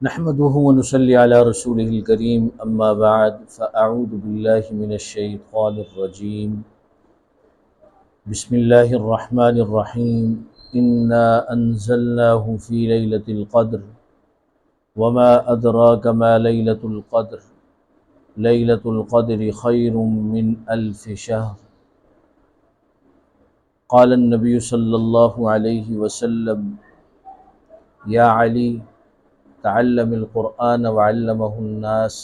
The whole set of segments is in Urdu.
نحمده ونصلي على رسوله الكريم اما بعد فاعوذ بالله من الشيطان الرجيم بسم الله الرحمن الرحيم انا انزلناه في ليلة القدر وما ادراك ما ليلة القدر ليلة القدر خير من الف شهر قال النبي صلی اللہ علیہ وسلم یا علی تعلم القرآن وعلمه الناس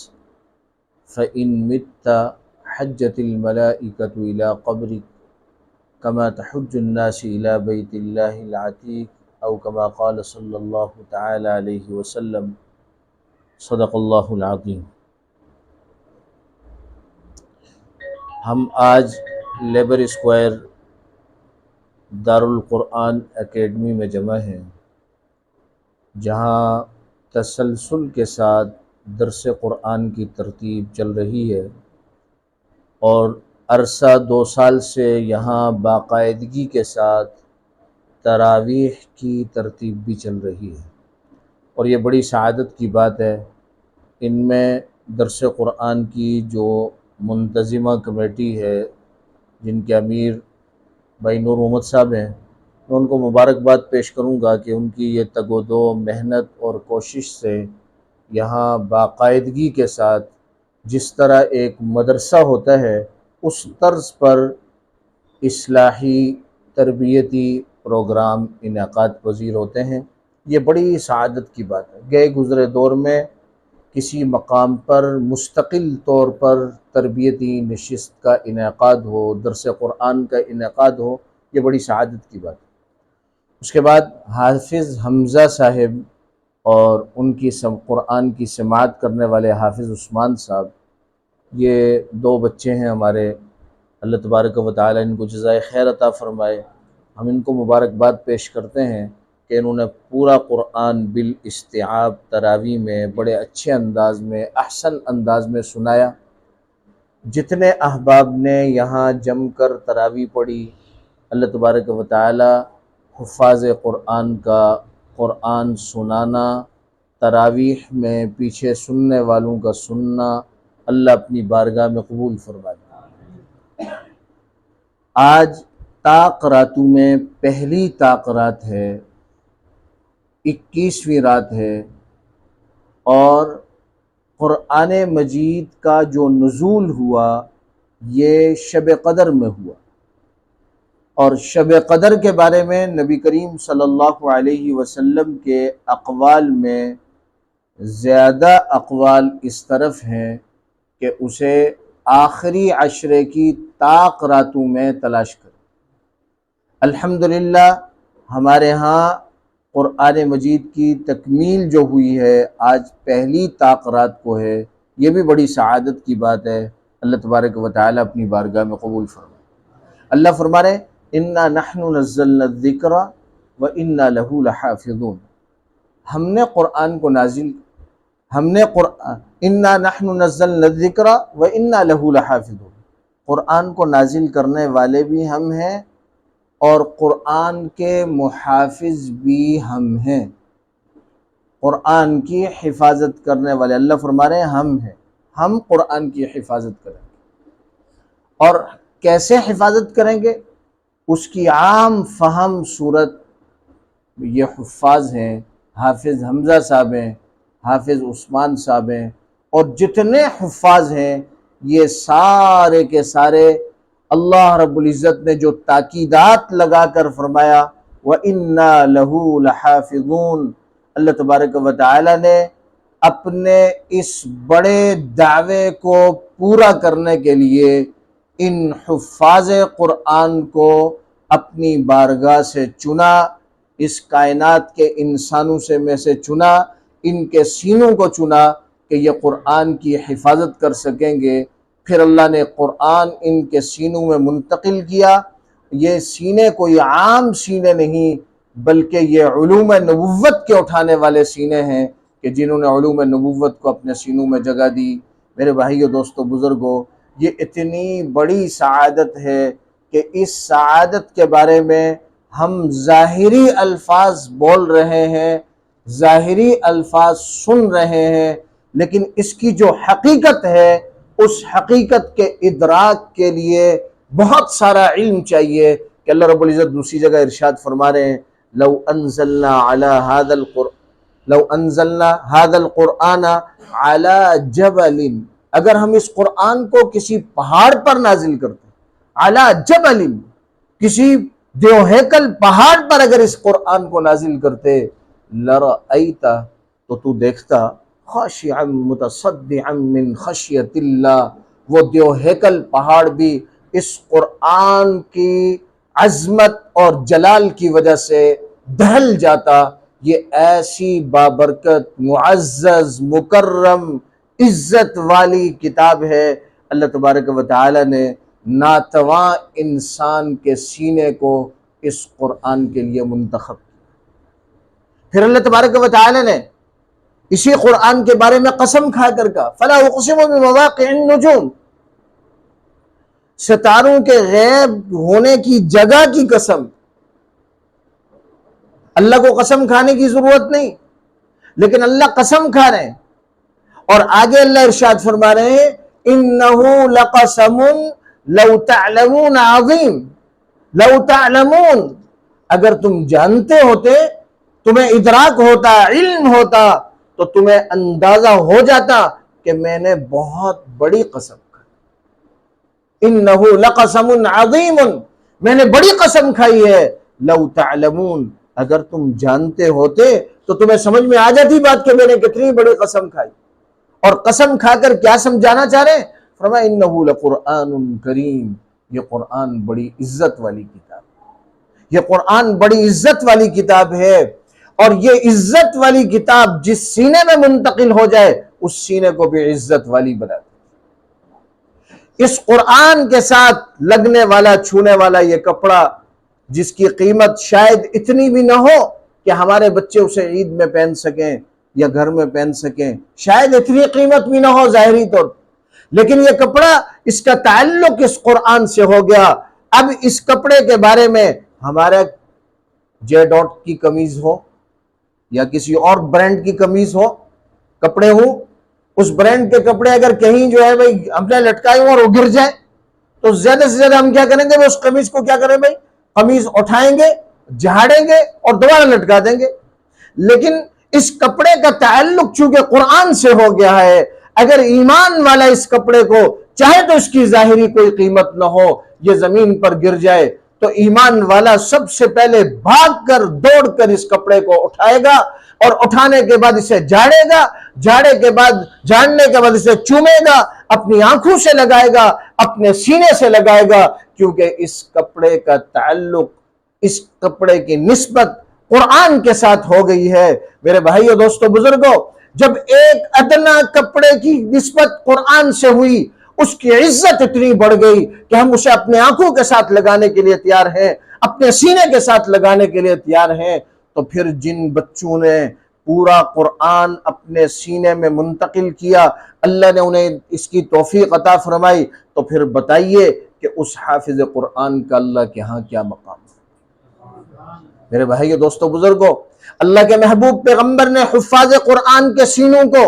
فإن مت حجت الملائكة إلى قبرك كما تحج الناس إلى بيت الله العتيق أو كما قال صلى الله تعالى عليه وسلم صدق اللہ العظیم۔ ہم آج لیبر اسکوائر دارالقرآن اکیڈمی میں جمع ہیں، جہاں تسلسل کے ساتھ درس قرآن کی ترتیب چل رہی ہے اور عرصہ 2 سال سے یہاں باقاعدگی کے ساتھ تراویح کی ترتیب بھی چل رہی ہے، اور یہ بڑی سعادت کی بات ہے۔ ان میں درس قرآن کی جو منتظمہ کمیٹی ہے، جن کے امیر بھائی نور محمد صاحب ہیں، میں ان کو مبارکباد پیش کروں گا کہ ان کی یہ تگ و دو محنت اور کوشش سے یہاں باقاعدگی کے ساتھ جس طرح ایک مدرسہ ہوتا ہے اس طرز پر اصلاحی تربیتی پروگرام انعقاد پذیر ہوتے ہیں۔ یہ بڑی سعادت کی بات ہے۔ گئے گزرے دور میں کسی مقام پر مستقل طور پر تربیتی نشست کا انعقاد ہو، درس قرآن کا انعقاد ہو، یہ بڑی سعادت کی بات ہے۔ اس کے بعد حافظ حمزہ صاحب اور ان کی قرآن کی سماعت کرنے والے حافظ عثمان صاحب، یہ 2 بچے ہیں ہمارے، اللہ تبارک و تعالی ان کو جزائے خیر عطا فرمائے۔ ہم ان کو مبارکباد پیش کرتے ہیں کہ انہوں نے پورا قرآن بالاستیعاب تراویح میں بڑے اچھے انداز میں، احسن انداز میں سنایا۔ جتنے احباب نے یہاں جم کر تراویح پڑھی، اللہ تبارک و تعالی حفاظ قرآن کا قرآن سنانا، تراویح میں پیچھے سننے والوں کا سننا، اللہ اپنی بارگاہ میں قبول فرمائے۔ آج طاق راتوں میں پہلی طاق رات ہے، 21ویں رات ہے، اور قرآن مجید کا جو نزول ہوا یہ شب قدر میں ہوا، اور شب قدر کے بارے میں نبی کریم صلی اللہ علیہ وسلم کے اقوال میں زیادہ اقوال اس طرف ہیں کہ اسے آخری عشرے کی طاق راتوں میں تلاش کریں۔ الحمدللہ ہمارے ہاں قرآن مجید کی تکمیل جو ہوئی ہے آج پہلی طاق رات کو ہے، یہ بھی بڑی سعادت کی بات ہے۔ اللہ تبارک و تعالی اپنی بارگاہ میں قبول فرمائے۔ اللہ فرما رہے انا نحن نزلنا الذکر وانا له لحافظون، ہم نے قرآن کو نازل، انا نحن نزلنا الذکر وانا له لحافظون، قرآن کو نازل کرنے والے بھی ہم ہیں اور قرآن کے محافظ بھی ہم ہیں، قرآن کی حفاظت کرنے والے۔ اللہ فرما رہے ہیں ہم قرآن کی حفاظت کریں گے، اور کیسے حفاظت کریں گے اس کی عام فہم صورت یہ حفاظ ہیں، حافظ حمزہ صاحب ہیں، حافظ عثمان صاحب ہیں، اور جتنے حفاظ ہیں یہ سارے کے سارے اللہ رب العزت نے جو تاکیدات لگا کر فرمایا وَإِنَّا لَهُ لَحَافِظُونَ، اللہ تبارک و تعالی نے اپنے اس بڑے دعوے کو پورا کرنے کے لیے ان حفاظ قرآن کو اپنی بارگاہ سے چنا، اس کائنات کے انسانوں میں سے چنا، ان کے سینوں کو چنا کہ یہ قرآن کی حفاظت کر سکیں گے۔ پھر اللہ نے قرآن ان کے سینوں میں منتقل کیا۔ یہ سینے کوئی عام سینے نہیں بلکہ یہ علوم نبوت کے اٹھانے والے سینے ہیں کہ جنہوں نے علوم نبوت کو اپنے سینوں میں جگہ دی۔ میرے بھائیو، دوستو، بزرگو، یہ اتنی بڑی سعادت ہے کہ اس سعادت کے بارے میں ہم ظاہری الفاظ بول رہے ہیں، ظاہری الفاظ سن رہے ہیں، لیکن اس کی جو حقیقت ہے اس حقیقت کے ادراک کے لیے بہت سارا علم چاہیے کہ اللہ رب العزت دوسری جگہ ارشاد فرما رہے ہیں لو انزلنا هذا القرآن على جبل، اگر ہم اس قرآن کو کسی پہاڑ پر نازل کرتے، على جبل، کسی دیو ہیکل پہاڑ پر اگر اس قرآن کو نازل کرتے، لرأیت، تو تو دیکھتا، خاشعا متصدعا من خشیت اللہ، وہ دیو ہیکل پہاڑ بھی اس قرآن کی عظمت اور جلال کی وجہ سے دہل جاتا۔ یہ ایسی بابرکت، معزز، مکرم، عزت والی کتاب ہے، اللہ تبارک و تعالی نے ناتواں انسان کے سینے کو اس قرآن کے لیے منتخب کیا۔ پھر اللہ تبارک و تعالی نے اسی قرآن کے بارے میں قسم کھا کر کہا فلا اقسم بمواقع النجوم، ستاروں کے غیب ہونے کی جگہ کی قسم۔ اللہ کو قسم کھانے کی ضرورت نہیں، لیکن اللہ قسم کھا رہے ہیں، اور آگے اللہ ارشاد فرما رہے ہیں انہ لقسم لو تعلمون عظیم، لو تعلمون، اگر تم جانتے ہوتے، تمہیں ادراک ہوتا، علم ہوتا، تو تمہیں اندازہ ہو جاتا کہ میں نے بہت بڑی قسم کھائی، انہ لقسم عظیم، میں نے بڑی قسم کھائی ہے، لو تعلمون، اگر تم جانتے ہوتے تو تمہیں سمجھ میں آ جاتی بات کہ میں نے کتنی بڑی قسم کھائی۔ اور قسم کھا کر کیا سمجھانا چاہ رہے ہیں؟ فرمایا انہ لقرآن کریم، یہ قرآن بڑی عزت والی کتاب ہے، یہ قرآن بڑی عزت والی کتاب ہے، اور یہ عزت والی کتاب جس سینے میں منتقل ہو جائے اس سینے کو بھی عزت والی بنا دے۔ اس قرآن کے ساتھ لگنے والا، چھونے والا یہ کپڑا جس کی قیمت شاید اتنی بھی نہ ہو کہ ہمارے بچے اسے عید میں پہن سکیں یا گھر میں پہن سکیں، شاید اتنی قیمت بھی نہ ہو ظاہری طور پر، لیکن یہ کپڑا، اس کا تعلق اس قرآن سے ہو گیا۔ اب اس کپڑے کے بارے میں ہمارا جے ڈاٹ کی قمیض ہو یا کسی اور برانڈ کی قمیض ہو، کپڑے ہوں، اس برانڈ کے کپڑے اگر کہیں جو ہے بھائی ہم نے لٹکائے ہوں اور وہ گر جائے تو زیادہ سے زیادہ ہم کیا کریں گے؟ اس قمیض کو کیا کریں بھائی؟ قمیض اٹھائیں گے، جھاڑیں گے اور دوبارہ لٹکا دیں گے۔ لیکن اس کپڑے کا تعلق چونکہ قرآن سے ہو گیا ہے، اگر ایمان والا اس کپڑے کو، چاہے تو اس کی ظاہری کوئی قیمت نہ ہو، یہ زمین پر گر جائے تو ایمان والا سب سے پہلے بھاگ کر، دوڑ کر اس کپڑے کو اٹھائے گا، اور اٹھانے کے بعد اسے جھاڑے گا، جھاڑنے کے بعد اسے چومے گا، اپنی آنکھوں سے لگائے گا، اپنے سینے سے لگائے گا، کیونکہ اس کپڑے کا تعلق، اس کپڑے کی نسبت قرآن کے ساتھ ہو گئی ہے۔ میرے بھائیو، دوستو، بزرگوں، جب ایک ادنا کپڑے کی نسبت قرآن سے ہوئی، اس کی عزت اتنی بڑھ گئی کہ ہم اسے اپنے آنکھوں کے ساتھ لگانے کے لیے تیار ہیں، اپنے سینے کے ساتھ لگانے کے لیے تیار ہیں، تو پھر جن بچوں نے پورا قرآن اپنے سینے میں منتقل کیا، اللہ نے انہیں اس کی توفیق عطا فرمائی، تو پھر بتائیے کہ اس حافظ قرآن کا اللہ کے ہاں کیا مقام ہے۔ میرے بھائیو، دوستو، بزرگوں، اللہ کے محبوب پیغمبر نے حفاظ قرآن کے سینوں کو،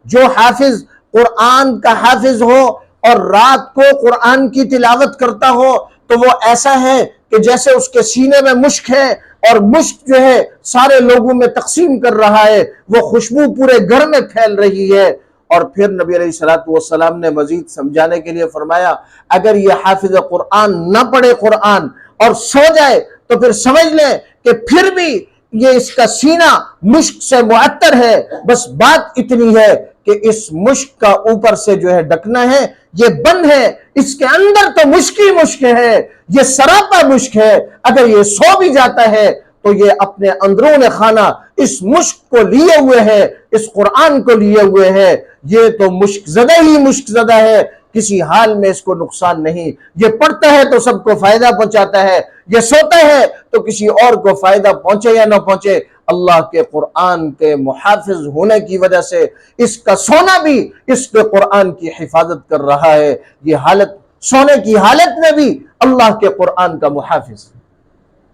جو حافظ قرآن کا حافظ ہو اور رات کو قرآن کی تلاوت کرتا ہو تو وہ ایسا ہے کہ جیسے اس کے سینے میں مشک ہے، اور مشک جو ہے سارے لوگوں میں تقسیم کر رہا ہے، وہ خوشبو پورے گھر میں پھیل رہی ہے۔ اور پھر نبی علیہ السلام نے مزید سمجھانے کے لیے فرمایا اگر یہ حافظ قرآن نہ پڑھے قرآن اور سو جائے تو پھر سمجھ لیں کہ پھر بھی یہ اس کا سینہ مشک سے معطر ہے، بس بات اتنی ہے کہ اس مشک کا اوپر سے جو ہے ڈھکنا ہے، یہ بند ہے، اس کے اندر تو مشک ہی مشک ہے، یہ سراپا مشک ہے۔ اگر یہ سو بھی جاتا ہے تو یہ اپنے اندرون خانہ اس مشک کو لیے ہوئے ہے، اس قرآن کو لیے ہوئے ہے، یہ تو مشک زدہ ہی مشک زدہ ہے، کسی حال میں اس کو نقصان نہیں۔ یہ پڑھتا ہے تو سب کو فائدہ پہنچاتا ہے، یہ سوتا ہے تو کسی اور کو فائدہ پہنچے یا نہ پہنچے، اللہ کے قرآن کے محافظ ہونے کی وجہ سے اس کا سونا بھی اس کے قرآن کی حفاظت کر رہا ہے۔ یہ حالت، سونے کی حالت میں بھی اللہ کے قرآن کا محافظ۔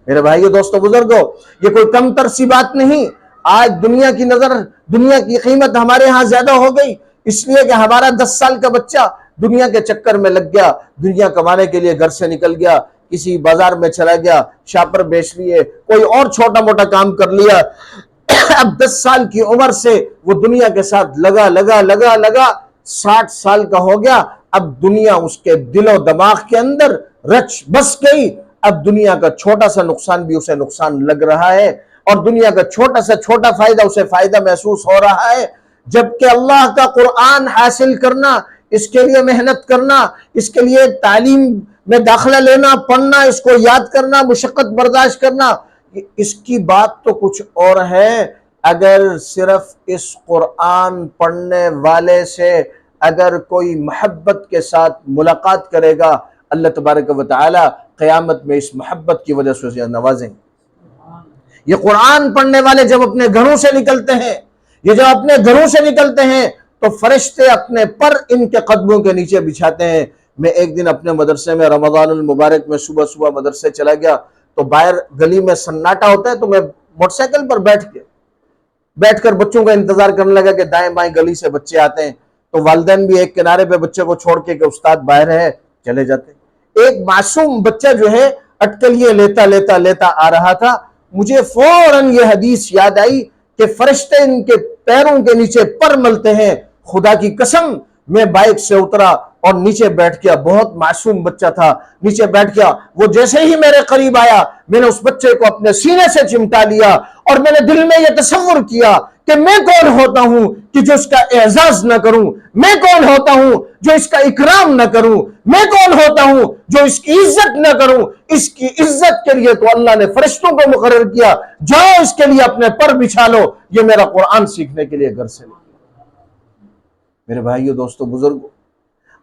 میرے بھائیو، دوستو، بزرگوں، یہ کوئی کم تر سی بات نہیں۔ آج دنیا کی نظر، دنیا کی قیمت ہمارے ہاں زیادہ ہو گئی، اس لیے کہ ہمارا 10 سال کا بچہ دنیا کے چکر میں لگ گیا، دنیا کمانے کے لیے گھر سے نکل گیا، کسی بازار میں چلا گیا، شاپر بیچ لیے، کوئی اور چھوٹا موٹا کام کر لیا۔ اب 10 سال کی عمر سے وہ دنیا کے ساتھ لگا 60 سال کا ہو گیا، اب دنیا اس کے دل و دماغ کے اندر رچ بس گئی، اب دنیا کا چھوٹا سا نقصان بھی اسے نقصان لگ رہا ہے، اور دنیا کا چھوٹا سا چھوٹا فائدہ اسے فائدہ محسوس ہو رہا ہے، جبکہ اللہ کا قرآن حاصل کرنا، اس کے لیے محنت کرنا، اس کے لیے تعلیم میں داخلہ لینا، پڑھنا، اس کو یاد کرنا، مشقت برداشت کرنا، اس کی بات تو کچھ اور ہے۔ اگر صرف اس قرآن پڑھنے والے سے اگر کوئی محبت کے ساتھ ملاقات کرے گا، اللہ تبارک و تعالی قیامت میں اس محبت کی وجہ سے اسے نوازیں گے۔ یہ قرآن پڑھنے والے جب اپنے گھروں سے نکلتے ہیں، یہ جب اپنے گھروں سے نکلتے ہیں تو فرشتے اپنے پر ان کے قدموں کے نیچے بچھاتے ہیں۔ میں ایک دن اپنے مدرسے میں رمضان المبارک میں صبح مدرسے چلا گیا تو باہر گلی میں سناٹا ہوتا ہے، تو میں موٹر سائیکل پر بیٹھ کر بچوں کا انتظار کرنے لگا کہ دائیں بائیں گلی سے بچے آتے ہیں، تو والدین بھی ایک کنارے پہ بچے کو چھوڑ کے کہ استاد باہر ہے چلے جاتے ہیں۔ ایک معصوم بچہ جو ہے اٹکلیے لیتا آ رہا تھا، مجھے فوراً یہ حدیث یاد آئی کہ فرشتے ان کے پیروں کے نیچے پر ملتے ہیں۔ خدا کی قسم میں بائک سے اترا اور نیچے بیٹھ گیا، بہت معصوم بچہ تھا، نیچے بیٹھ گیا۔ وہ جیسے ہی میرے قریب آیا، میں نے اس بچے کو اپنے سینے سے چمٹا لیا اور میں نے دل میں یہ تصور کیا کہ میں کون ہوتا ہوں کہ جو اس کا اعزاز نہ کروں، میں کون ہوتا ہوں جو اس کا اکرام نہ کروں، میں کون ہوتا ہوں جو اس کی عزت نہ کروں۔ اس کی عزت کے لیے تو اللہ نے فرشتوں کو مقرر کیا، جاؤ اس کے لیے اپنے پر بچھا لو، یہ میرا قرآن سیکھنے کے لیے گھر سے لے۔ میرے بھائیو، دوستو، بزرگوں،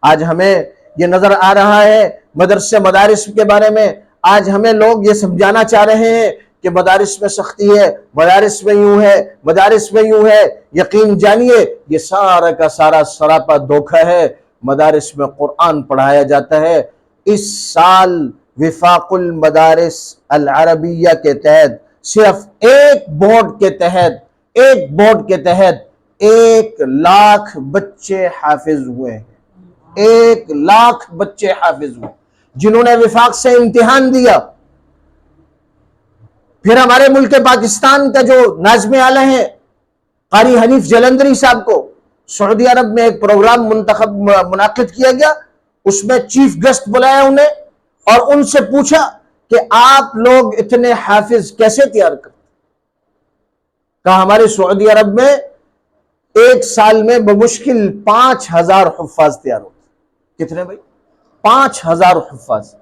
آج ہمیں یہ نظر آ رہا ہے مدرسے مدارس کے بارے میں، آج ہمیں لوگ یہ سمجھانا چاہ رہے ہیں کہ مدارس میں سختی ہے، مدارس میں یوں ہے، مدارس میں یوں ہے۔ یقین جانیے یہ سارا کا سارا سراپا دھوکہ ہے۔ مدارس میں قرآن پڑھایا جاتا ہے۔ اس سال وفاق المدارس العربیہ کے تحت صرف ایک بورڈ کے تحت 1,00,000 بچے حافظ ہوئے ہیں۔ 1,00,000 بچے حافظ ہوئے جنہوں نے وفاق سے امتحان دیا۔ پھر ہمارے ملک پاکستان کا جو ناظم اعلیٰ ہیں قاری حنیف جلندری صاحب کو سعودی عرب میں ایک پروگرام منعقد کیا گیا، اس میں چیف گیسٹ بلایا انہیں اور ان سے پوچھا کہ آپ لوگ اتنے حافظ کیسے تیار کرتے؟ کہا ہمارے سعودی عرب میں ایک سال میں بمشکل 5,000 حفاظ تیار ہوتے۔ کتنے بھائی؟ 5,000 حفاظ۔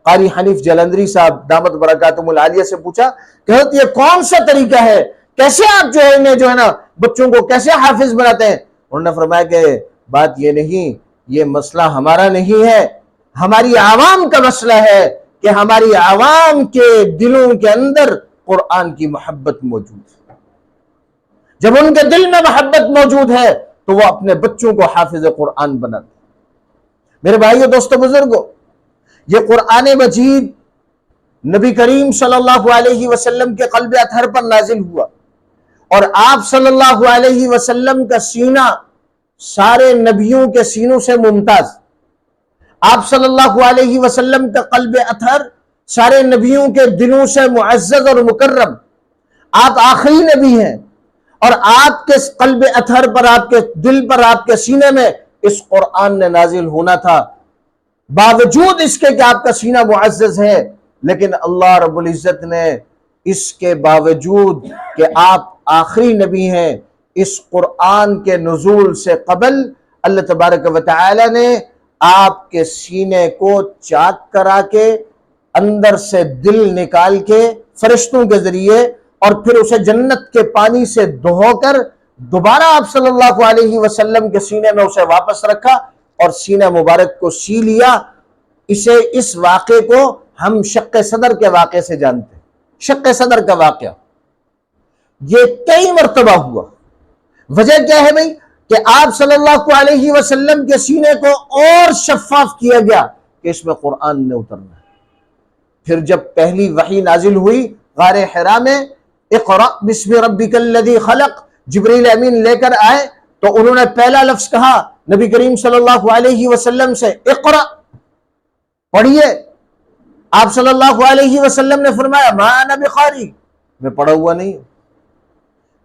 قاری حنیف جلندری صاحب دامت برکاتہم العالیہ سے پوچھا کہ یہ کون سا طریقہ ہے، کیسے آپ جو ہے نا بچوں کو کیسے حافظ بناتے ہیں؟ انہوں نے فرمایا کہ بات یہ نہیں، یہ مسئلہ ہمارا نہیں ہے، ہماری عوام کا مسئلہ ہے کہ ہماری عوام کے دلوں کے اندر قرآن کی محبت موجود ہے۔ جب ان کے دل میں محبت موجود ہے تو وہ اپنے بچوں کو حافظ قرآن بناتے ہیں۔ میرے بھائیو، دوستو، بزرگوں، یہ قرآن مجید نبی کریم صلی اللہ علیہ وسلم کے قلب اطہر پر نازل ہوا، اور آپ صلی اللہ علیہ وسلم کا سینہ سارے نبیوں کے سینوں سے ممتاز۔ آپ صلی اللہ علیہ وسلم کا قلب اطہر سارے نبیوں کے دلوں سے معزز اور مکرم۔ آپ آخری نبی ہیں اور آپ کے قلب اطہر پر، آپ کے دل پر، آپ کے سینے میں اس قرآن نے نازل ہونا تھا۔ باوجود اس کے کہ آپ کا سینہ معزز ہے، لیکن اللہ رب العزت نے اس کے باوجود کہ آپ آخری نبی ہیں، اس قرآن کے نزول سے قبل اللہ تبارک و تعالی نے آپ کے سینے کو چاک کرا کے، اندر سے دل نکال کے فرشتوں کے ذریعے، اور پھر اسے جنت کے پانی سے دھو کر دوبارہ آپ صلی اللہ علیہ وسلم کے سینے میں اسے واپس رکھا اور سینہ مبارک کو سی لیا۔ اس واقعے کو ہم شق صدر کے واقعے سے جانتے ہیں۔ شق صدر کا واقعہ یہ کئی مرتبہ ہوا۔ وجہ کیا ہے بھائی؟ کہ آپ صلی اللہ علیہ وسلم کے سینے کو اور شفاف کیا گیا کہ اس میں قرآن نے اترنا ہے۔ پھر جب پہلی وحی نازل ہوئی غار حرا میں، اقرأ بسم ربک الذی خلق، جبریل امین لے کر آئے تو انہوں نے پہلا لفظ کہا نبی کریم صلی اللہ علیہ وسلم سے، اقرأ، پڑھیے۔ آپ صلی اللہ علیہ وسلم نے فرمایا ما انا بقاری، میں پڑھا ہوا نہیں ہوں۔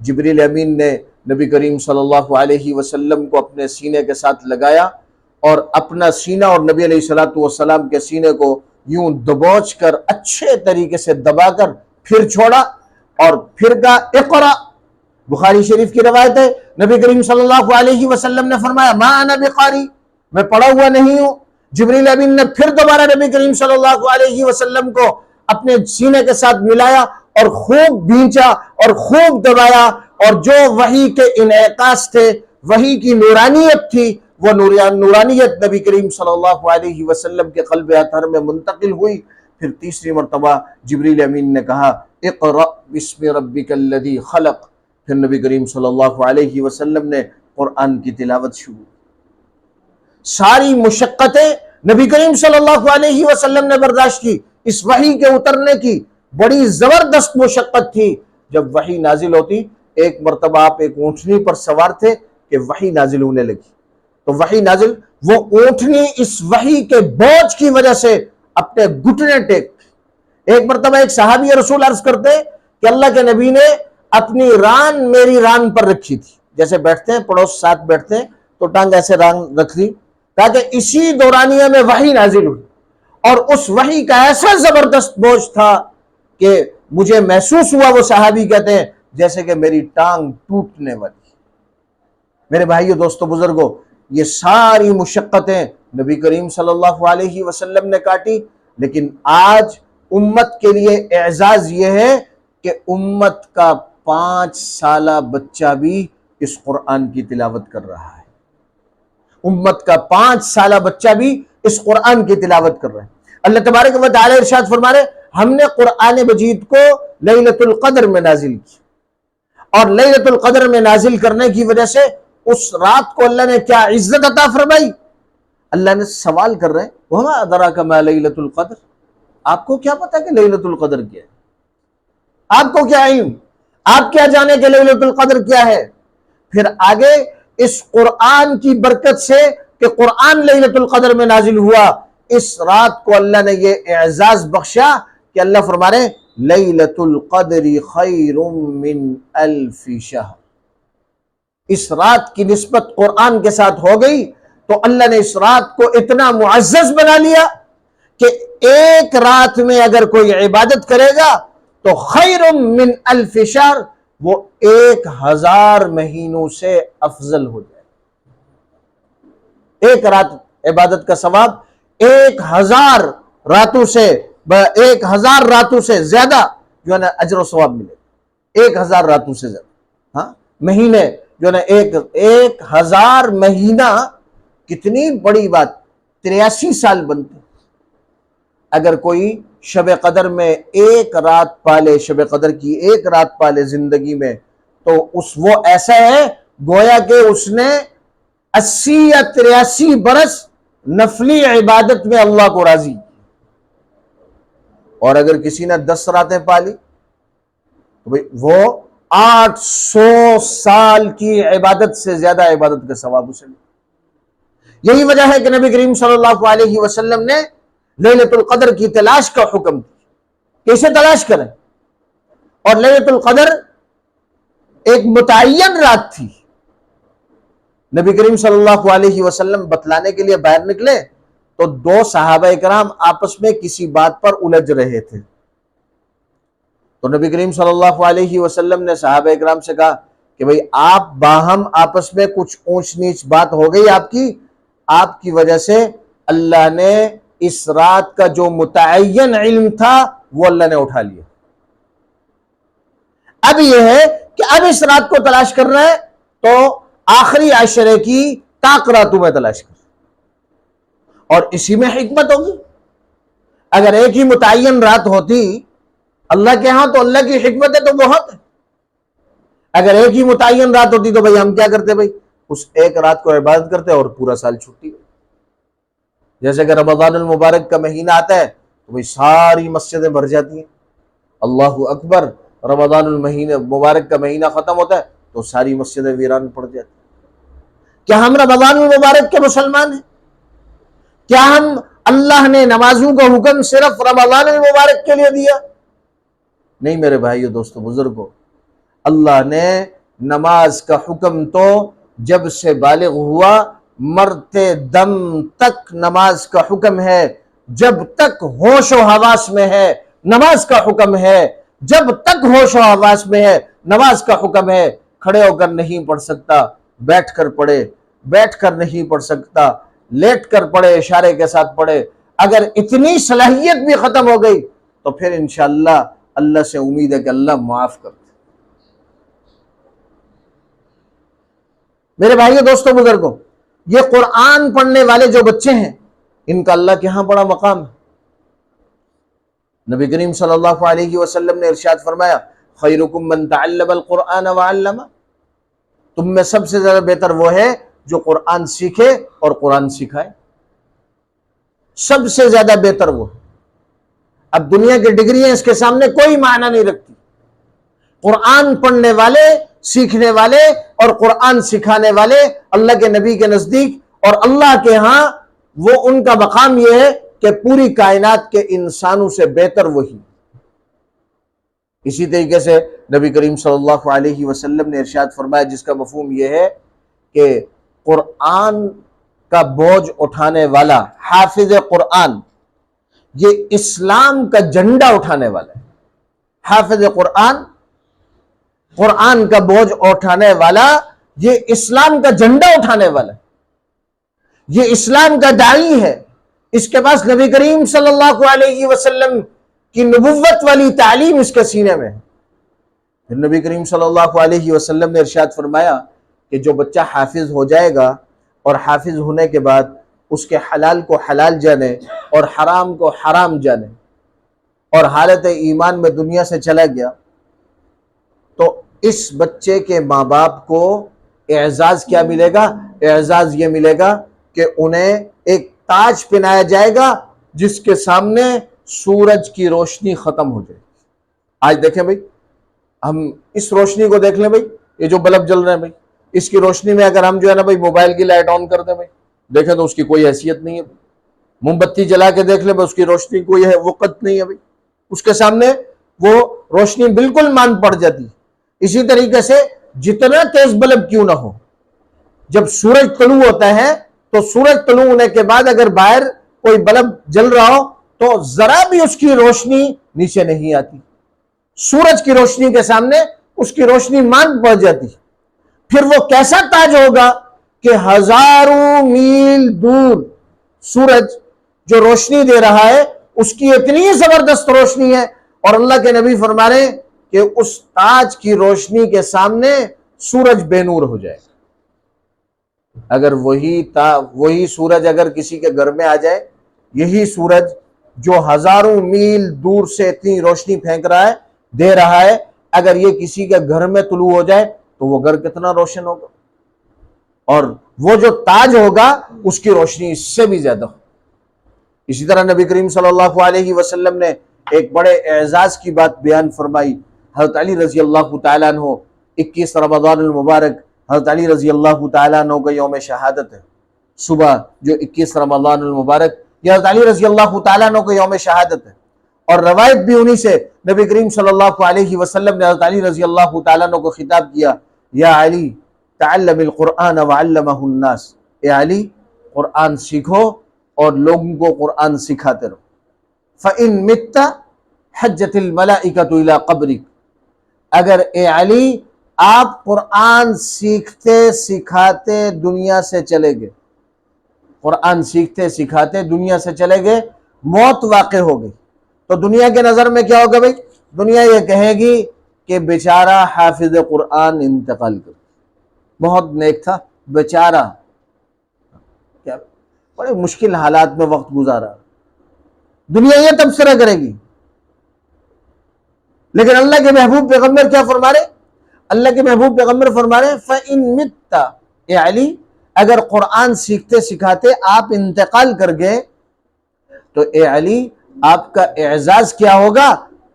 جبریل امین نے نبی کریم صلی اللہ علیہ وسلم کو اپنے سینے کے ساتھ لگایا اور اپنا سینہ اور نبی علیہ الصلوۃ والسلام کے سینے کو یوں دبوچ کر اچھے طریقے سے دبا کر پھر چھوڑا اور پھر کہا اقرأ۔ بخاری شریف کی روایت ہے، نبی کریم صلی اللہ علیہ وسلم نے فرمایا ما انا بقاری، میں پڑھا ہوا نہیں ہوں۔ جبریل امین نے پھر دوبارہ نبی کریم صلی اللہ علیہ وسلم کو اپنے سینے کے ساتھ ملایا اور خوب بھینچا اور خوب دبایا، اور جو وحی کے انعکاس تھے، وحی کی نورانیت تھی، وہ نورانیت نبی کریم صلی اللہ علیہ وسلم کے قلب اطہر میں منتقل ہوئی۔ پھر تیسری مرتبہ جبریل امین نے کہا اقرأ بسم ربک الذی خلق، پھر نبی کریم صلی اللہ علیہ وسلم نے قرآن کی تلاوت شروع۔ ساری مشقتیں نبی کریم صلی اللہ علیہ وسلم نے برداشت کی۔ اس وحی کے اترنے کی بڑی زبردست مشقت تھی۔ جب وحی نازل ہوتی، ایک مرتبہ آپ ایک اونٹنی پر سوار تھے کہ وحی نازل ہونے لگی، تو وحی نازل، وہ اونٹنی اس وحی کے بوجھ کی وجہ سے اپنے گھٹنے ٹیک۔ ایک مرتبہ ایک صحابی رسول عرض کرتے کہ اللہ کے نبی نے اپنی ران میری ران پر رکھی تھی، جیسے بیٹھتے ہیں پڑوس ساتھ بیٹھتے ہیں تو ٹانگ ایسے ران رکھ دی، تاکہ اسی دورانیہ میں وحی نازل ہوئی، اور اس وحی کا ایسا زبردست بوجھ تھا کہ مجھے محسوس ہوا، وہ صحابی کہتے ہیں، جیسے کہ میری ٹانگ ٹوٹنے والی۔ میرے بھائیو، دوستو، بزرگوں، یہ ساری مشقتیں نبی کریم صلی اللہ علیہ وسلم نے کاٹی، لیکن آج امت کے لیے اعزاز یہ ہے کہ امت کا 5 سالہ بچہ بھی اس قرآن کی تلاوت کر رہا ہے۔ امت کا 5 سالہ بچہ بھی اس قرآن کی تلاوت کر رہا ہے۔ اللہ تبارک و تعالی ارشاد فرما رہے، ہم نے قرآن مجید کو لیلۃ القدر میں نازل کی، اور لیلۃ القدر میں نازل کرنے کی وجہ سے اس رات کو اللہ نے کیا عزت عطا فرمائی۔ اللہ نے سوال کر رہے ہیں وما ادراک ما لیلۃ القدر، آپ کو کیا پتا کہ لیلۃ القدر کیا ہے؟ آپ کو کیا علم، آپ کیا جانے کہ لیلۃ القدر کیا ہے؟ پھر آگے اس قرآن کی برکت سے کہ قرآن لیلۃ القدر میں نازل ہوا، اس رات کو اللہ نے یہ اعزاز بخشا کہ اللہ فرما رہے لیلۃ القدر خیر من الف شہر۔ اس رات کی نسبت قرآن کے ساتھ ہو گئی تو اللہ نے اس رات کو اتنا معزز بنا لیا کہ ایک رات میں اگر کوئی عبادت کرے گا تو خیر من الف شہر، وہ 1000 مہینوں سے افضل ہو جائے۔ ایک رات عبادت کا ثواب 1000 راتوں سے 1000 راتوں سے زیادہ جو ہے نا اجر و ثواب ملے، 1000 راتوں سے زیادہ۔ ہاں، مہینے جو ہے نا 1000 مہینہ، کتنی بڑی بات، 83 سال بنتے۔ اگر کوئی شب قدر میں ایک رات پالے، شب قدر کی ایک رات پالے زندگی میں، تو وہ ایسا ہے گویا کہ اس نے 80 یا 83 برس نفلی عبادت میں اللہ کو راضی۔ اور اگر کسی نے 10 راتیں پالی تو بھئی وہ 800 سال کی عبادت سے زیادہ عبادت کا ثواب اسے ملے۔ یہی وجہ ہے کہ نبی کریم صلی اللہ علیہ وسلم نے لیلۃ القدر کی تلاش کا حکم دیا، کیسے تلاش کریں؟ اور لیلۃ القدر ایک متعین رات تھی۔ نبی کریم صلی اللہ علیہ وسلم بتلانے کے لیے باہر نکلے تو 2 صحابہ کرام آپس میں کسی بات پر الجھ رہے تھے، تو نبی کریم صلی اللہ علیہ وسلم نے صحابہ کرام سے کہا کہ بھئی آپ باہم آپس میں کچھ اونچ نیچ بات ہو گئی آپ کی وجہ سے اللہ نے اس رات کا جو متعین علم تھا وہ اللہ نے اٹھا لیا۔ اب یہ ہے کہ اب اس رات کو تلاش کر رہے ہیں تو آخری عشرے کی طاق راتوں میں تلاش کر، اور اسی میں حکمت ہوگی۔ اگر ایک ہی متعین رات ہوتی اللہ کے ہاں تو اللہ کی حکمتیں تو بہت ہیں۔ اگر ایک ہی متعین رات ہوتی تو بھئی ہم کیا کرتے؟ بھئی اس ایک رات کو عبادت کرتے اور پورا سال چھٹی۔ جیسے کہ رمضان المبارک کا مہینہ آتا ہے تو بھئی ساری مسجدیں بھر جاتی ہیں، اللہ اکبر، رمضان المہینہ مبارک کا مہینہ ختم ہوتا ہے تو ساری مسجدیں ویران پڑ جاتی. کیا ہم رمضان المبارک کے مسلمان ہیں؟ کیا ہم اللہ نے نمازوں کا حکم صرف رمضان المبارک کے لیے دیا؟ نہیں میرے بھائیو دوستو بزرگو، اللہ نے نماز کا حکم تو جب سے بالغ ہوا مرتے دم تک نماز کا حکم ہے. جب تک ہوش و حواس میں ہے نماز کا حکم ہے. جب تک ہوش و حواس میں ہے نماز کا حکم ہے. کھڑے ہو کر نہیں پڑھ سکتا بیٹھ کر پڑھے، بیٹھ کر نہیں پڑھ سکتا لیٹ کر پڑھے، اشارے کے ساتھ پڑھے. اگر اتنی صلاحیت بھی ختم ہو گئی تو پھر انشاءاللہ اللہ سے امید ہے کہ اللہ معاف کر دے. میرے بھائیو دوستو بزرگوں، یہ قرآن پڑھنے والے جو بچے ہیں ان کا اللہ کے ہاں بڑا مقام ہے. نبی کریم صلی اللہ علیہ وسلم نے ارشاد فرمایا خیرکم من تعلم القرآن وعلمہ، تم میں سب سے زیادہ بہتر وہ ہے جو قرآن سیکھے اور قرآن سکھائے. سب سے زیادہ بہتر وہ. اب دنیا کی ڈگریاں اس کے سامنے کوئی معنی نہیں رکھتی. قرآن پڑھنے والے، سیکھنے والے اور قرآن سکھانے والے اللہ کے نبی کے نزدیک اور اللہ کے ہاں وہ ان کا مقام یہ ہے کہ پوری کائنات کے انسانوں سے بہتر وہی. اسی طریقے سے نبی کریم صلی اللہ علیہ وسلم نے ارشاد فرمایا جس کا مفہوم یہ ہے کہ قرآن کا بوجھ اٹھانے والا حافظ قرآن یہ اسلام کا جھنڈا اٹھانے والا ہے. حافظ قرآن، قرآن کا بوجھ اٹھانے والا، یہ اسلام کا جھنڈا اٹھانے والا ہے. یہ اسلام کا داعی ہے. اس کے پاس نبی کریم صلی اللہ علیہ وسلم کی نبوت والی تعلیم اس کے سینے میں ہے. پھر نبی کریم صلی اللہ علیہ وسلم نے ارشاد فرمایا کہ جو بچہ حافظ ہو جائے گا اور حافظ ہونے کے بعد اس کے حلال کو حلال جانے اور حرام کو حرام جانے اور حالت ایمان میں دنیا سے چلا گیا تو اس بچے کے ماں باپ کو اعزاز کیا ملے گا؟ اعزاز یہ ملے گا کہ انہیں ایک تاج پہنایا جائے گا جس کے سامنے سورج کی روشنی ختم ہو جائے. آج دیکھیں بھائی، ہم اس روشنی کو دیکھ لیں بھائی، یہ جو بلب جل رہے ہیں بھائی، اس کی روشنی میں اگر ہم جو ہے نا بھائی موبائل کی لائٹ آن کر دیں بھائی، دیکھیں تو اس کی کوئی حیثیت نہیں ہے. موم بتی جلا کے دیکھ لیں بھائی، اس کی روشنی کوئی ہے وقت نہیں ہے بھائی، اس کے سامنے وہ روشنی بالکل ماند پڑ جاتی. اسی طریقے سے جتنا تیز بلب کیوں نہ ہو، جب سورج طلوع ہوتا ہے تو سورج طلوع ہونے کے بعد اگر باہر کوئی بلب جل رہا ہو تو ذرا بھی اس کی روشنی نیچے نہیں آتی. سورج کی روشنی کے سامنے اس کی روشنی ماند پڑ جاتی. پھر وہ کیسا تاج ہوگا کہ ہزاروں میل دور سورج جو روشنی دے رہا ہے اس کی اتنی زبردست روشنی ہے اور اللہ کے نبی فرما رہے ہیں کہ اس تاج کی روشنی کے سامنے سورج بے نور ہو جائے. اگر وہی سورج اگر کسی کے گھر میں آ جائے، یہی سورج جو ہزاروں میل دور سے اتنی روشنی پھینک رہا ہے، دے رہا ہے، اگر یہ کسی کے گھر میں طلوع ہو جائے تو وہ گھر کتنا روشن ہوگا، اور وہ جو تاج ہوگا اس کی روشنی اس سے بھی زیادہ ہو. اسی طرح نبی کریم صلی اللہ علیہ وسلم نے ایک بڑے اعزاز کی بات بیان فرمائی. حضرت علی رضی اللہ تعالیٰ عنہ 21 رمضان المبارک حضرت علی رضی اللہ تعالیٰ عنہ کا یوم شہادت ہے. صبح جو 21 رمضان المبارک یہ حضرت علی رضی اللہ تعالیٰ عنہ کا یوم شہادت ہے. اور روایت بھی انہی سے نبی کریم صلی اللہ علیہ وسلم نے حضرت علی رضی اللہ تعالیٰ عنہ کو خطاب کیا، یا علی تعلم القرآن وعلمہ الناس، اے علی قرآن سیکھو اور لوگوں کو قرآن سکھاتے رہو. فَإِن مِتَّ حَجَّتِ الْمَلَائِكَةُ إِلَىٰ قَبْرِكَ، اگر اے علی آپ قرآن سیکھتے سکھاتے دنیا سے چلے گئے، قرآن سیکھتے سکھاتے دنیا سے چلے گئے، موت واقع ہو گئی تو دنیا کے نظر میں کیا ہوگا بھائی؟ دنیا یہ کہے گی کہ بیچارہ حافظ قرآن انتقال کر، بہت نیک تھا بیچارہ، کیا بڑے مشکل حالات میں وقت گزارا. دنیا یہ تبصرہ کرے گی. لیکن اللہ کے محبوب پیغمبر کیا فرما رہے؟ اللہ کے محبوب پیغمبر فرما رہے فَإِن مِتَّ، اے علی اگر قرآن سیکھتے سکھاتے آپ انتقال کر گئے تو اے علی آپ کا اعزاز کیا ہوگا؟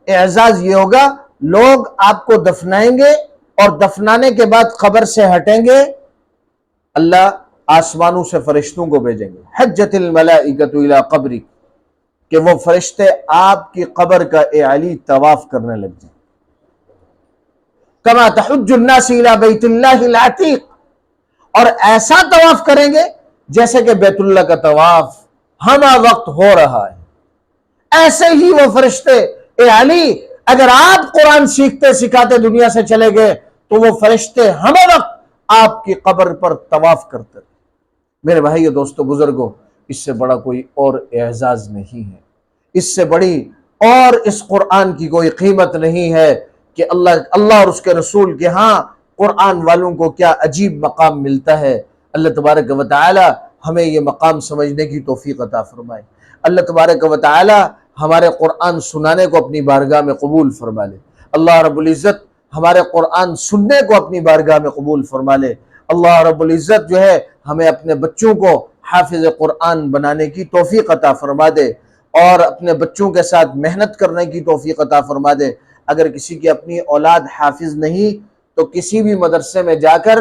اعزاز یہ ہوگا لوگ آپ کو دفنائیں گے اور دفنانے کے بعد قبر سے ہٹیں گے، اللہ آسمانوں سے فرشتوں کو بھیجیں گے، حجت الملائکۃ الی قبری، کہ وہ فرشتے آپ کی قبر کا اے علی طواف کرنے لگ جائیں، کما تحج الناس الی بیت اللہ العتیق، اور ایسا طواف کریں گے جیسے کہ بیت اللہ کا طواف ہمہ وقت ہو رہا ہے۔ ایسے ہی وہ فرشتے، اے علی اگر آپ قرآن سیکھتے سکھاتے دنیا سے چلے گئے تو وہ فرشتے ہمہ وقت آپ کی قبر پر طواف کرتے رہے۔ میرے بھائیو، دوستو، بزرگوں، اس سے بڑا کوئی اور اعزاز نہیں ہے، اس سے بڑی اور اس قرآن کی کوئی قیمت نہیں ہے کہ اللہ اور اس کے رسول کے ہاں قرآن والوں کو کیا عجیب مقام ملتا ہے۔ اللہ تبارک و تعالی ہمیں یہ مقام سمجھنے کی توفیق عطا فرمائے۔ اللہ تبارک و تعالی ہمارے قرآن سنانے کو اپنی بارگاہ میں قبول فرما لے۔ اللہ رب العزت ہمارے قرآن سننے کو اپنی بارگاہ میں قبول فرما لے۔ اللہ رب العزت جو ہے ہمیں اپنے بچوں کو حافظ قرآن بنانے کی توفیق عطا فرما دے اور اپنے بچوں کے ساتھ محنت کرنے کی توفیق عطا فرما دے۔ اگر کسی کی اپنی اولاد حافظ نہیں تو کسی بھی مدرسے میں جا کر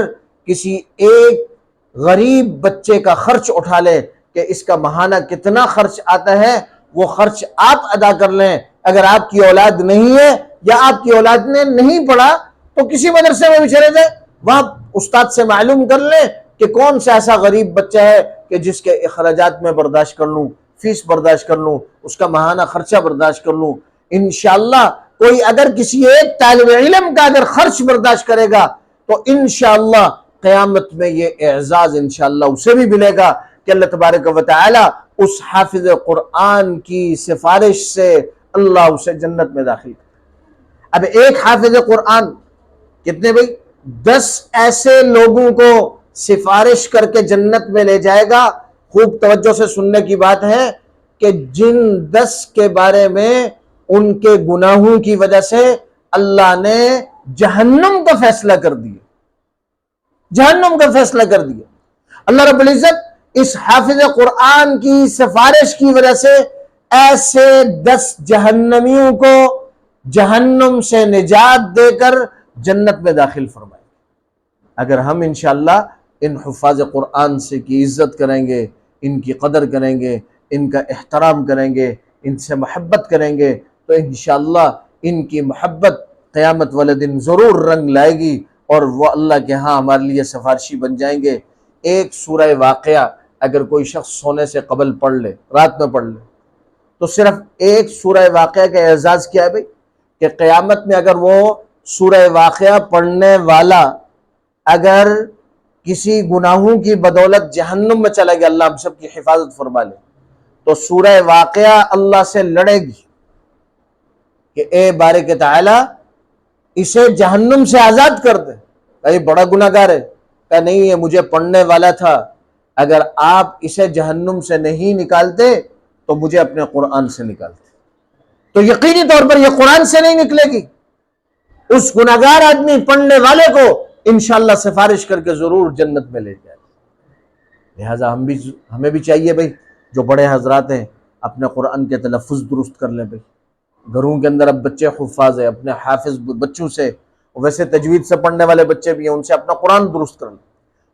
کسی ایک غریب بچے کا خرچ اٹھا لے کہ اس کا ماہانہ کتنا خرچ آتا ہے، وہ خرچ آپ ادا کر لیں۔ اگر آپ کی اولاد نہیں ہے یا آپ کی اولاد نے نہیں پڑھا تو کسی مدرسے میں بھی چلے جائیں، وہاں استاد سے معلوم کر لیں کہ کون سا ایسا غریب بچہ ہے کہ جس کے اخراجات میں برداشت کر لوں، فیس برداشت کر لوں، اس کا ماہانہ خرچہ برداشت کر لوں۔ انشاءاللہ کوئی اگر کسی ایک طالب علم کا اگر خرچ برداشت کرے گا تو انشاءاللہ قیامت میں یہ اعزاز انشاءاللہ اسے بھی ملے گا کہ اللہ تبارک و تعالی اس حافظ قرآن کی سفارش سے اللہ اسے جنت میں داخل کرے۔ اب ایک حافظ قرآن کتنے بھائی؟ 10 ایسے لوگوں کو سفارش کر کے جنت میں لے جائے گا۔ خوب توجہ سے سننے کی بات ہے کہ جن 10 کے بارے میں ان کے گناہوں کی وجہ سے اللہ نے جہنم کا فیصلہ کر دیا، جہنم کا فیصلہ کر دیا۔ اللہ رب العزت اس حافظ قرآن کی سفارش کی وجہ سے ایسے 10 جہنمیوں کو جہنم سے نجات دے کر جنت میں داخل فرمائے۔ اگر ہم انشاءاللہ ان حفاظ قرآن سے کی عزت کریں گے، ان کی قدر کریں گے، ان کا احترام کریں گے، ان سے محبت کریں گے تو انشاءاللہ ان کی محبت قیامت والے دن ضرور رنگ لائے گی اور وہ اللہ کے ہاں ہمارے لیے سفارشی بن جائیں گے۔ ایک سورہ واقعہ اگر کوئی شخص سونے سے قبل پڑھ لے، رات میں پڑھ لے، تو صرف ایک سورہ واقعہ کا اعزاز کیا ہے بھائی کہ قیامت میں اگر وہ سورہ واقعہ پڑھنے والا اگر کسی گناہوں کی بدولت جہنم میں چلا گیا، اللہ ہم سب کی حفاظت فرما لے، تو سورہ واقعہ اللہ سے لڑے گی کہ اے بارک تعالی اسے جہنم سے آزاد کر دے۔ بھائی بڑا گناہگار ہے، کہ نہیں یہ مجھے پڑھنے والا تھا، اگر آپ اسے جہنم سے نہیں نکالتے تو مجھے اپنے قرآن سے نکالتے۔ تو یقینی طور پر یہ قرآن سے نہیں نکلے گی، اس گناہگار آدمی پڑھنے والے کو انشاءاللہ سفارش کر کے ضرور جنت میں لے جائے۔ لہٰذا ہمیں بھی چاہیے بھائی، جو بڑے حضرات ہیں اپنے قرآن کے تلفظ درست کر لیں بھائی۔ گھروں کے اندر اب بچے حفاظ ہیں، اپنے حافظ بچوں سے، ویسے تجوید سے پڑھنے والے بچے بھی ہیں، ان سے اپنا قرآن درست کر لیں۔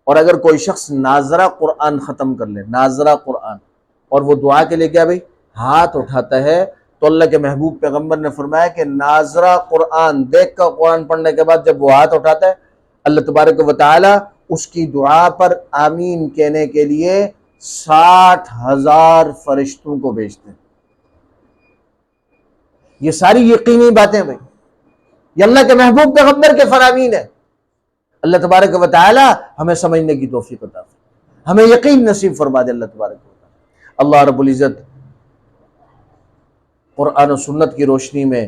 اور اگر کوئی شخص ناظرہ قرآن ختم کر لے، ناظرہ قرآن، اور وہ دعا کے لیے کیا بھائی ہاتھ اٹھاتا ہے، تو اللہ کے محبوب پیغمبر نے فرمایا کہ ناظرہ قرآن دیکھ کر قرآن پڑھنے کے بعد جب وہ ہاتھ اٹھاتا ہے، اللہ تبارک و تعالی اس کی دعا پر آمین کہنے کے لیے 60,000 فرشتوں کو بھیجتے ہیں۔ یہ ساری یقینی باتیں بھائی، یہ اللہ کے محبوب پیغمبر کے فرامین ہے۔ اللہ تبارک و تعالی ہمیں سمجھنے کی توفیق عطا فرمائے، ہمیں یقین نصیب فرما دے اللہ تبارک و تعالی۔ اللہ رب العزت قرآن و سنت کی روشنی میں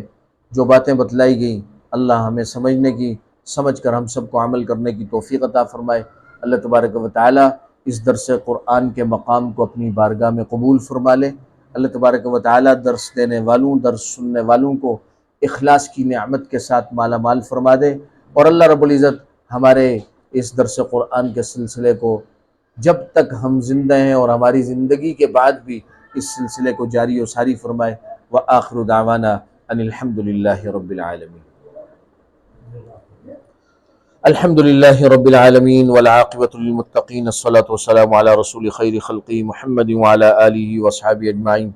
جو باتیں بتلائی گئیں، اللہ ہمیں سمجھنے کی، سمجھ کر ہم سب کو عمل کرنے کی توفیق عطا فرمائے۔ اللہ تبارک و تعالی اس درس قرآن کے مقام کو اپنی بارگاہ میں قبول فرما لے۔ اللہ تبارک و تعالی درس دینے والوں، درس سننے والوں کو اخلاص کی نعمت کے ساتھ مالا مال فرما دے، اور اللہ رب العزت ہمارے اس درس قرآن کے سلسلے کو جب تک ہم زندہ ہیں اور ہماری زندگی کے بعد بھی اس سلسلے کو جاری و ساری فرمائے۔ وآخر دعوانا ان الحمد للہ رب العالمین۔ الحمد للہ رب العالمین والعاقبۃ للمتقین الصلاۃ والسلام علی رسول خیر خلقی محمد وعلی آلہ وصحبہ اجمعین۔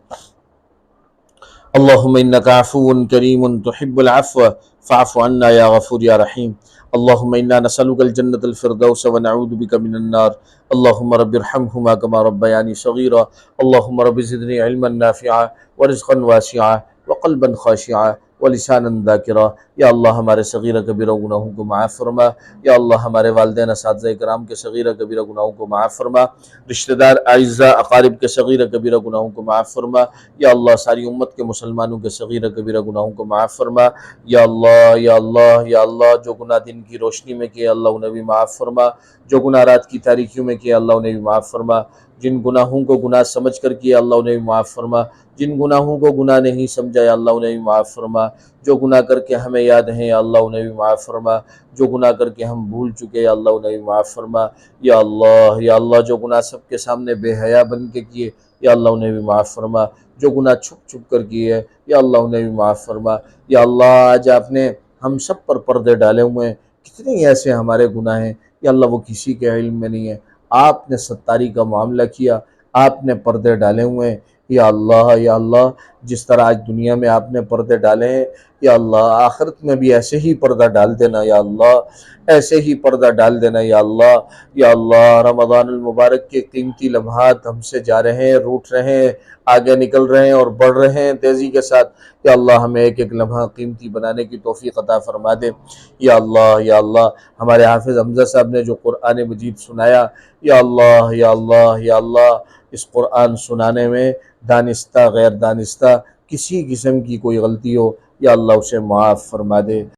اللہم انکا عفو کریم تحب العفو فاعف عنا یا غفور یا رحیم۔ اللہم انا نسألک الجنة الفردوس ونعوذ بک من النار۔ اللہم رب ارحمہما کما ربیانی صغیرا۔ اللہم رب زدنی علما نافعا ورزقا واسعا وقلبا خاشعا ولسانا ذاکرا۔ یا اللہ ہمارے صغیرہ کبیرہ گناہوں کو معاف فرما۔ یا اللہ ہمارے والدین اساتذہ کرام کے صغیرہ کبیرہ گناہوں کو معاف فرما۔ رشتہ دار اعزاء اقارب کے صغیرہ کبیرہ گناہوں کو معاف فرما۔ یا اللہ ساری امت کے مسلمانوں کے صغیرہ کبیرہ گناہوں کو معاف فرما۔ یا اللہ یا اللہ یا اللہ جو گناہ دن کی روشنی میں کیے اللہ انہیں بھی معاف فرما، جو گناہ رات کی تاریکیوں میں کیے اللہ انہیں بھی معاف فرما، جن گناہوں کو گناہ سمجھ کر کیے اللہ انہیں بھی معاف فرما، جن گناہوں کو گناہ نہیں سمجھا یا اللہ انہیں بھی معاف فرما، جو گناہ کر کے ہمیں یاد ہیں یا اللہ انہیں بھی معاف فرما، جو گناہ کر کے ہم بھول چکے یا اللہ انہیں بھی معاف فرما۔ یا اللہ جو گناہ سب کے سامنے بے حیا بن کے کیے یا اللہ انہیں بھی معاف فرما، جو گناہ چھپ چھپ کر کیے یا اللہ انہیں بھی معاف فرما۔ یا اللہ آج آپ نے ہم سب پر پردے ڈالے ہوئے ہیں، کتنے ایسے ہمارے گناہ ہیں یا اللہ وہ کسی کے علم میں نہیں ہے، آپ نے ستاری کا معاملہ کیا، آپ نے پردے ڈالے ہوئے ہیں۔ یا اللہ جس طرح آج دنیا میں آپ نے پردے ڈالے ہیں یا اللہ آخرت میں بھی ایسے ہی پردہ ڈال دینا یا اللہ، ایسے ہی پردہ ڈال دینا یا اللہ۔ یا اللہ رمضان المبارک کے قیمتی لمحات ہم سے جا رہے ہیں، روٹ رہے ہیں، آگے نکل رہے ہیں اور بڑھ رہے ہیں تیزی کے ساتھ۔ یا اللہ ہمیں ایک ایک لمحہ قیمتی بنانے کی توفیق عطا فرما دے۔ یا اللہ ہمارے حافظ حمزہ صاحب نے جو قرآن مجید سنایا یا اللہ اس قرآن سنانے میں دانستہ غیر دانستہ کسی قسم کی کوئی غلطی ہو یا اللہ اسے معاف فرما دے۔